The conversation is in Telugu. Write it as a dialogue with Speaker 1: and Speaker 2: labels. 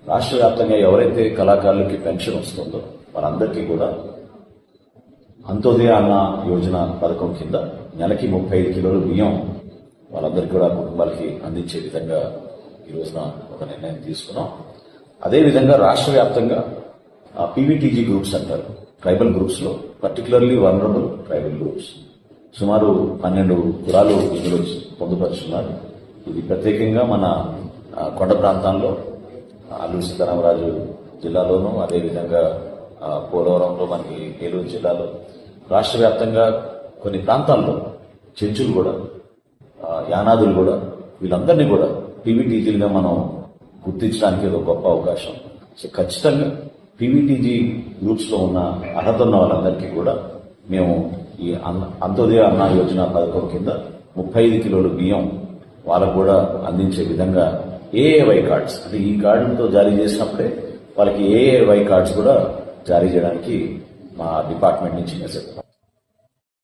Speaker 1: రాష్ట్ర వ్యాప్తంగా ఎవరైతే కళాకారులకి పెన్షన్ వస్తుందో వాళ్ళందరికీ కూడా అంత్యోదయ అన్న యోజన పథకం కింద నెలకి 35 కిలోల బియ్యం వాళ్ళందరికీ కూడా కుటుంబాలకి అందించే విధంగా ఈ రోజున ఒక నిర్ణయం తీసుకున్నాం. అదేవిధంగా రాష్ట్ర వ్యాప్తంగా పీవీటీజీ గ్రూప్స్ అంటారు, ట్రైబల్ గ్రూప్స్ లో పర్టికులర్లీ వనరబుల్ ట్రైబల్ గ్రూప్స్ సుమారు 12 కులాలు ఇందులో పొందుపరుచున్నారు. ఇది ప్రత్యేకంగా మన కొండ ప్రాంతాల్లో అల్లూరి సీతారామరాజు జిల్లాలోనూ, అదేవిధంగా పోలవరంలో, మనకి ఏలూరు జిల్లాలో, రాష్ట్ర వ్యాప్తంగా కొన్ని ప్రాంతాల్లో చెంచులు కూడా, యానాదులు కూడా, వీళ్ళందరినీ కూడా పీవీటీజీలుగా మనం గుర్తించడానికి ఒక గొప్ప అవకాశం. సో ఖచ్చితంగా పీవీటీజీ గ్రూప్స్ లో ఉన్న అర్హత ఉన్న వాళ్ళందరికీ కూడా మేము ఈ అంత్యోదయ అన్న యోజన పథకం కింద 35 కిలోల బియ్యం వాళ్ళకు కూడా అందించే విధంగా ఏఏవై కార్డ్స్, అంటే ఈ కార్డుతో జారీ చేసినప్పుడే వాళ్ళకి ఏఏవై కార్డ్స్ కూడా జారీ చేయడానికి మా డిపార్ట్మెంట్ నుంచి మెసేజ్